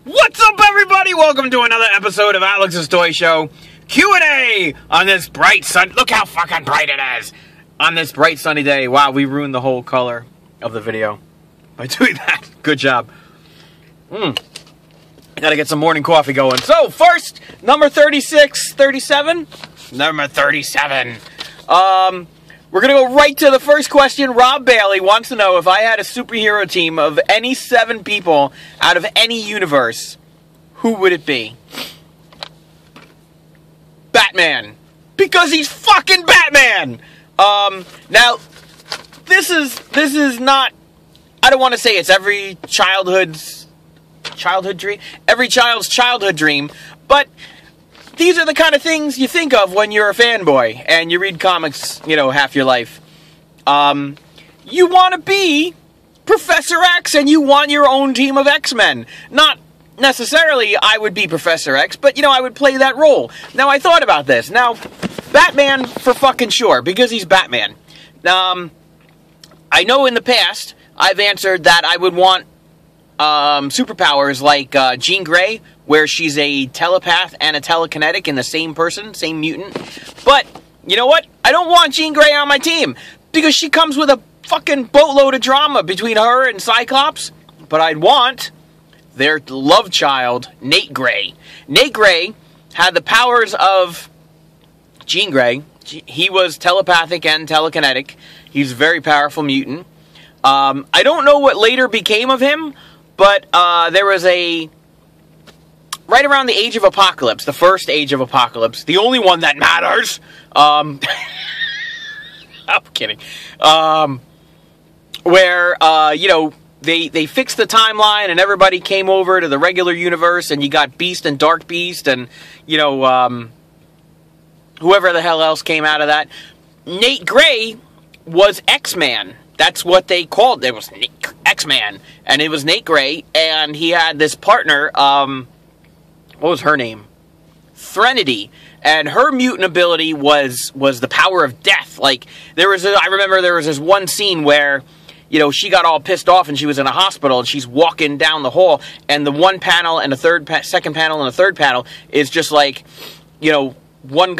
What's up, everybody? Welcome to another episode of Alex's Toy Show Q&A on this bright sun. Look how fucking bright it is on this bright sunny day. Wow, we ruined the whole color of the video by doing that. Good job. I gotta get some morning coffee going. So, first, number 36, 37? Number 37. We're gonna go right to the first question. Rob Bailey wants to know if I had a superhero team of any 7 people out of any universe, who would it be? Batman. Because he's fucking Batman! Now, this is not, I don't want to say it's every child's childhood dream, but these are the kind of things you think of when you're a fanboy and you read comics, half your life. You want to be Professor X and you want your own team of X-Men. Not necessarily I would be Professor X, but, I would play that role. Now, I thought about this. Now, Batman for fucking sure, because he's Batman. I know in the past I've answered that I would want superpowers like Jean Grey, where she's a telepath and a telekinetic in the same person, same mutant. But, you know what? I don't want Jean Grey on my team, because she comes with a fucking boatload of drama between her and Cyclops. But I'd want their love child, Nate Grey. Nate Grey had the powers of Jean Grey. He was telepathic and telekinetic. He's a very powerful mutant. I don't know what later became of him, but there was a... right around the Age of Apocalypse, the first Age of Apocalypse, the only one that matters. I'm kidding. Where, they fixed the timeline and everybody came over to the regular universe and you got Beast and Dark Beast and, whoever the hell else came out of that. Nate Grey was X-Man. That's what they called it. It was X-Man. And it was Nate Grey, and he had this partner, what was her name? Threnody. And her mutant ability was the power of death. Like, I remember there was this one scene where, she got all pissed off and she was in a hospital and she's walking down the hall, and the one panel and the second panel and the third panel is just like, one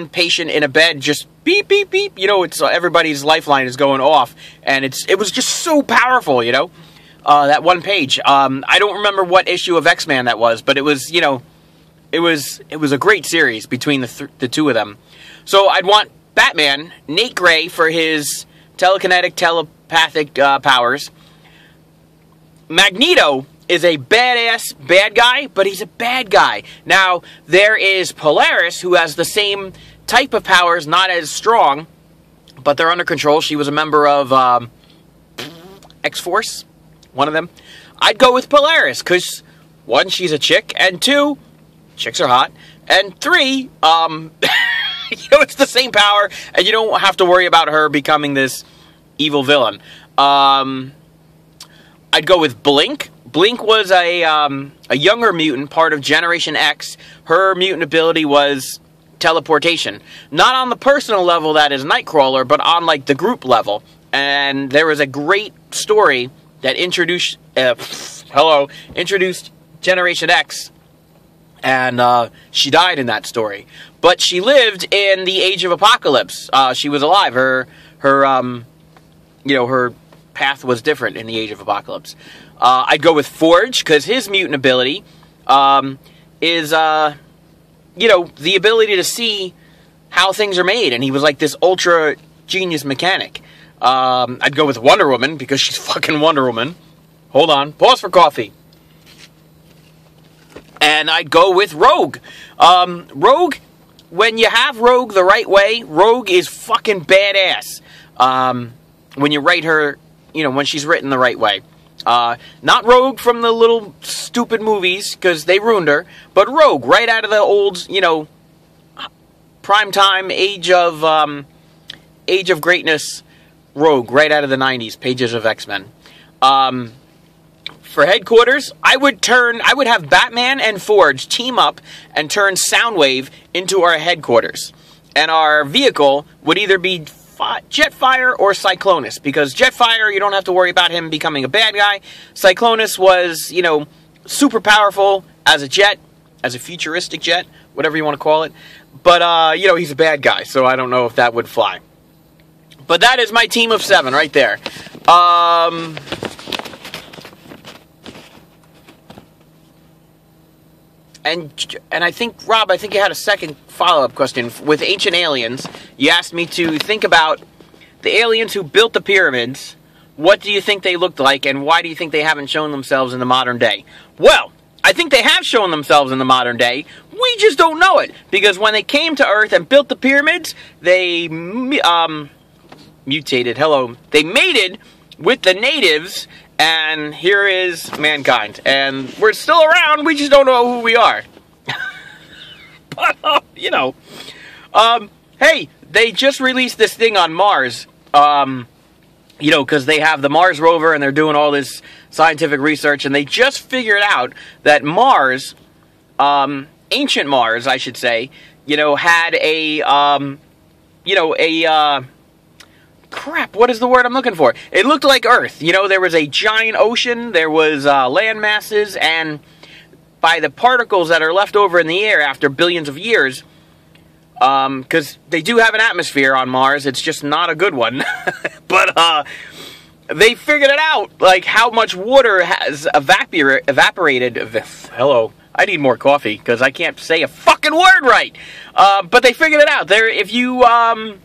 patient in a bed just beep, beep, beep. It's everybody's lifeline is going off. And it was just so powerful, that one page. I don't remember what issue of X-Men that was, but it was, it was a great series between the two of them. So I'd want Batman, Nate Grey, for his telekinetic, telepathic powers. Magneto is a badass bad guy, but he's a bad guy. Now, there is Polaris, who has the same type of powers, not as strong, but they're under control. She was a member of X-Force, one of them. I'd go with Polaris, because 1, she's a chick, and 2, chicks are hot, and 3, it's the same power, and you don't have to worry about her becoming this evil villain. I'd go with Blink. Blink was a younger mutant, part of Generation X. Her mutant ability was teleportation. Not on the personal level that is Nightcrawler, but on, like, the group level. And there was a great story that introduced Generation X, and she died in that story. But she lived in the Age of Apocalypse. She was alive. Her path was different in the Age of Apocalypse. I'd go with Forge, because his mutant ability is, the ability to see how things are made, and he was like this ultra genius mechanic. I'd go with Wonder Woman, because she's fucking Wonder Woman. Hold on. Pause for coffee. And I'd go with Rogue. Rogue, when you have Rogue the right way, Rogue is fucking badass. When you write her, when she's written the right way. Not Rogue from the little stupid movies, because they ruined her, but Rogue, right out of the old, primetime Age of Greatness Rogue, right out of the 90s, pages of X-Men. For headquarters, I would have Batman and Forge team up and turn Soundwave into our headquarters. And our vehicle would either be Jetfire or Cyclonus, because Jetfire, you don't have to worry about him becoming a bad guy. Cyclonus was, super powerful as a jet, as a futuristic jet, whatever you want to call it. But, you know, he's a bad guy, so I don't know if that would fly. But that is my team of 7 right there. And I think, Rob, I think you had a second follow-up question. With Ancient Aliens, you asked me to think about the aliens who built the pyramids. What do you think they looked like, and why do you think they haven't shown themselves in the modern day? Well, I think they have shown themselves in the modern day. We just don't know it. Because when they came to Earth and built the pyramids, they mutated. Hello. They mated with the natives, and here is mankind. And we're still around, we just don't know who we are. But, you know. Hey, they just released this thing on Mars. You know, because they have the Mars rover, and they're doing all this scientific research, and they just figured out that Mars, ancient Mars, I should say, you know, had crap, what is the word I'm looking for? It looked like Earth. You know, there was a giant ocean, there was land masses, and by the particles that are left over in the air after billions of years, because they do have an atmosphere on Mars, it's just not a good one. But, they figured it out, like, how much water has evaporated. Hello. I need more coffee, because I can't say a fucking word right. But they figured it out. If you, I'm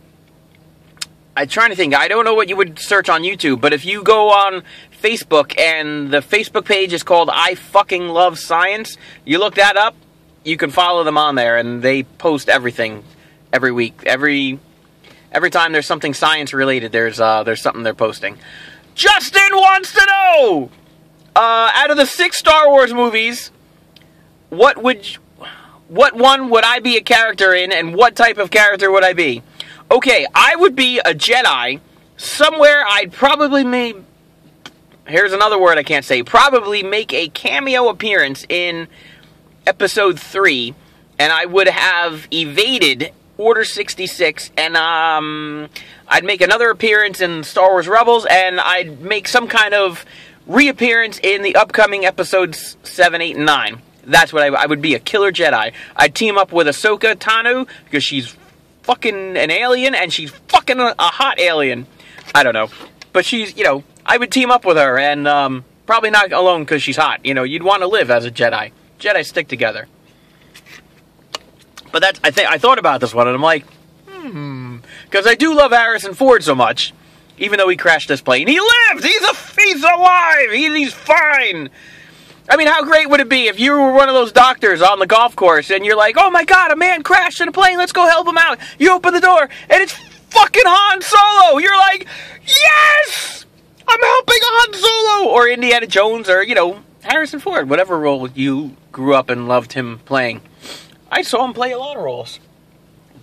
trying to think. I don't know what you would search on YouTube, but if you go on Facebook, and the Facebook page is called I Fucking Love Science, you look that up, you can follow them on there, and they post everything every week. Every time there's something science-related, there's something they're posting. Justin wants to know, out of the 6 Star Wars movies, what one would I be a character in, and what type of character would I be? Okay, I would be a Jedi. Somewhere I'd probably here's another word I can't say. Probably make a cameo appearance in Episode 3, and I would have evaded Order 66, and I'd make another appearance in Star Wars Rebels, and I'd make some kind of reappearance in the upcoming Episodes 7, 8, and 9. That's what I would be, a killer Jedi. I'd team up with Ahsoka Tano, because she's fucking an alien, and she's fucking a hot alien. I don't know. But she's, you know, I would team up with her, and probably not alone because she's hot. You know, you'd want to live as a Jedi. Jedi stick together. But that's, I thought about this one, and I'm like, because I do love Harrison Ford so much, even though he crashed this plane. He lived! He's alive! He's fine! I mean, how great would it be if you were one of those doctors on the golf course, and you're like, oh my god, a man crashed in a plane, let's go help him out. You open the door, and it's fucking Han Solo! You're like, yes! I'm helping Han Solo! Or Indiana Jones, or, you know, Harrison Ford, whatever role you grew up and loved him playing. I saw him play a lot of roles.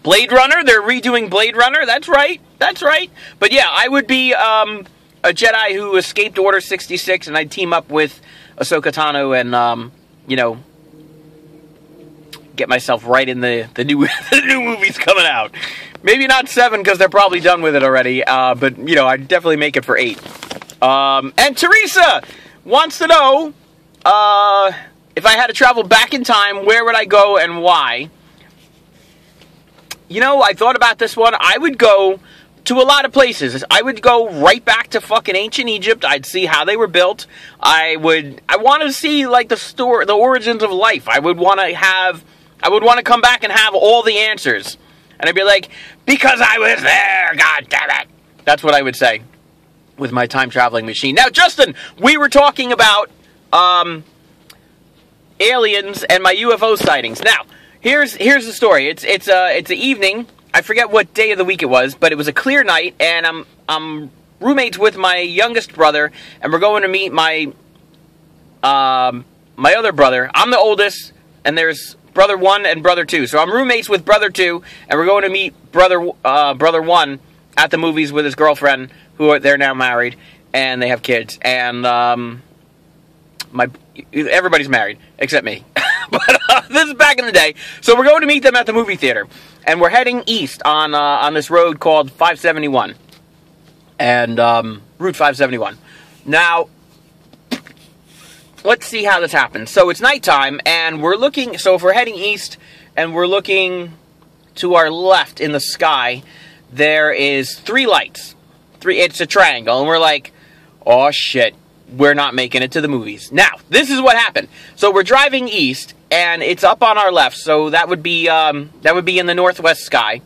Blade Runner, they're redoing Blade Runner, that's right, that's right. But yeah, I would be a Jedi who escaped Order 66, and I'd team up with Ahsoka Tano and, you know, get myself right in the new the new movies coming out. Maybe not 7, because they're probably done with it already, but, you know, I'd definitely make it for 8. And Teresa wants to know, if I had to travel back in time, where would I go and why? You know, I thought about this one. I would go to a lot of places. I would go right back to fucking ancient Egypt. I'd see how they were built. I want to see, like, the origins of life. I would want to come back and have all the answers. And I'd be like, because I was there, god damn it. That's what I would say with my time-traveling machine. Now, Justin, we were talking about aliens and my UFO sightings. Now, here's the story. It's an evening. I forget what day of the week it was, but it was a clear night, and I'm roommates with my youngest brother, and we're going to meet my other brother. I'm the oldest, and there's brother 1 and brother 2. So I'm roommates with brother 2, and we're going to meet brother 1 at the movies with his girlfriend, they're now married, and they have kids. And everybody's married except me. But this is back in the day. So we're going to meet them at the movie theater, and we're heading east on this road called 571, and Route 571. Now, let's see how this happens. So it's nighttime, and we're looking, so if we're heading east, and we're looking to our left in the sky, there is 3 lights. It's a triangle, and we're like, oh shit, we're not making it to the movies. Now, this is what happened. So we're driving east, and it's up on our left, so that would be in the northwest sky,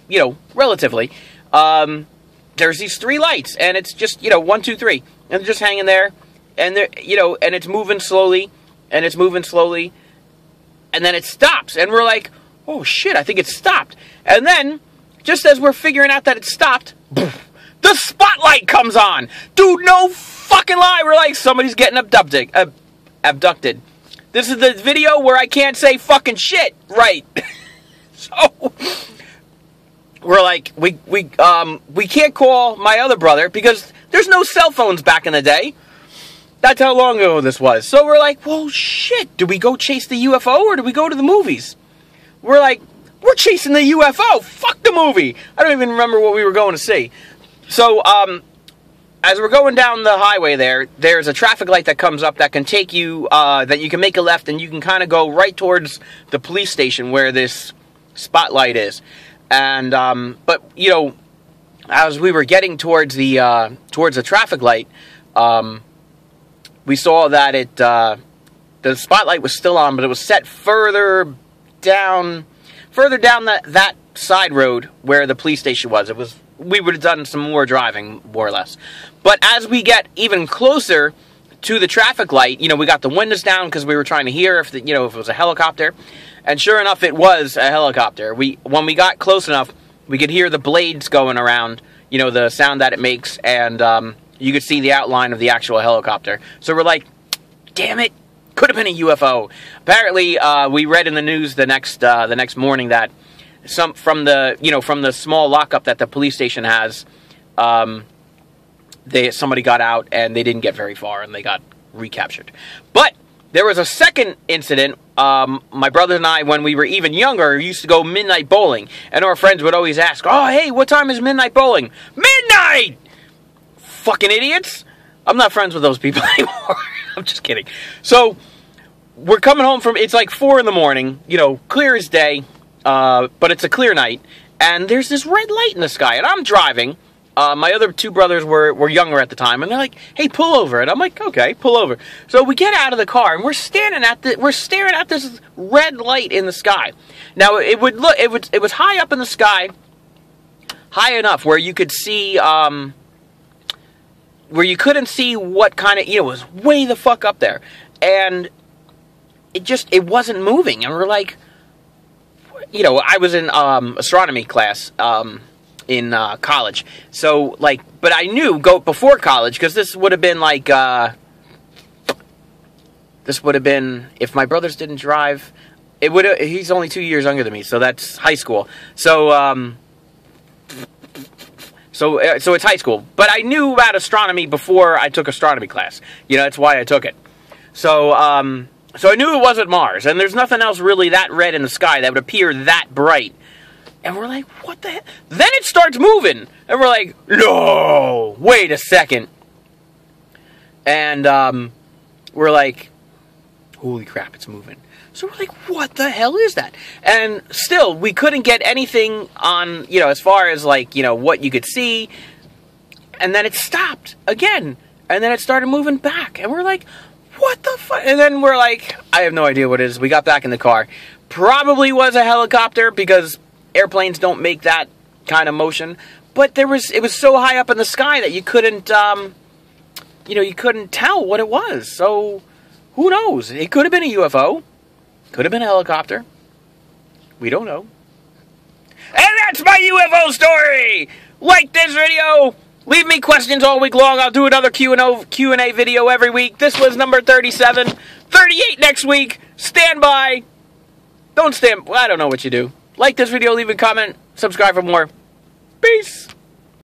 you know, relatively. There's these 3 lights, and it's just, you know, 1, 2, 3, and they're just hanging there, and they're, you know, and it's moving slowly, and it's moving slowly, and then it stops, and we're like, oh shit, I think it stopped. And then, just as we're figuring out that it stopped, the spotlight comes on. Dude, no fucking lie, we're like, somebody's getting abducted. This is the video where I can't say fucking shit right. So we're like, we can't call my other brother because there's no cell phones back in the day. That's how long ago this was. So we're like, well, shit, do we go chase the UFO or do we go to the movies? We're like, we're chasing the UFO. Fuck the movie. I don't even remember what we were going to see. So, as we're going down the highway there's a traffic light that comes up that can take you, that you can make a left and you can kind of go right towards the police station where this spotlight is. And, but, you know, as we were getting towards the traffic light, we saw that the spotlight was still on, but it was set further down that side road where the police station was. We would have done some more driving, more or less. But as we get even closer to the traffic light, you know, we got the windows down because we were trying to hear if it was a helicopter. And sure enough, it was a helicopter. When we got close enough, we could hear the blades going around, you know, the sound that it makes, and you could see the outline of the actual helicopter. So we're like, damn it, could have been a UFO. Apparently, we read in the news the next morning that from the small lockup that the police station has, somebody got out and they didn't get very far and they got recaptured. But there was a second incident. My brother and I, when we were even younger, used to go midnight bowling, and our friends would always ask, "Oh, hey, what time is midnight bowling?" Midnight! Fucking idiots! I'm not friends with those people anymore. I'm just kidding. So we're coming home from, it's like 4 in the morning, you know, clear as day, but it's a clear night, and there's this red light in the sky, and I'm driving. My other 2 brothers were younger at the time, and they're like, "Hey, pull over." And I'm like, "Okay, pull over." So we get out of the car, and we're staring at this red light in the sky. Now it was high up in the sky, high enough where you could see, where you couldn't see what kind of, you know, it was way the fuck up there, and it wasn't moving, and we're like, you know, I was in astronomy class in college, so like, but I knew before college, because this would have been like if my brothers didn't drive, he's only 2 years younger than me, so that's high school. So so it's high school, but I knew about astronomy before I took astronomy class. You know, that's why I took it. So so I knew it wasn't Mars, and there's nothing else really that red in the sky that would appear that bright. And we're like, what the hell? Then it starts moving, and we're like, no, wait a second. And we're like, holy crap, it's moving. So we're like, what the hell is that? And still, we couldn't get anything on, you know, as far as like, you know, what you could see. And then it stopped again. And then it started moving back. And we're like, what the fuck? And then we're like, I have no idea what it is. We got back in the car. Probably was a helicopter because airplanes don't make that kind of motion. But it was so high up in the sky that you couldn't, you know, you couldn't tell what it was. So who knows? It could have been a UFO. Could have been a helicopter. We don't know. And that's my UFO story! Like this video! Leave me questions all week long. I'll do another Q&A video every week. This was number 37. 38 next week. Stand by. Don't stand... Well, I don't know what you do. Like this video, leave a comment, subscribe for more. Peace!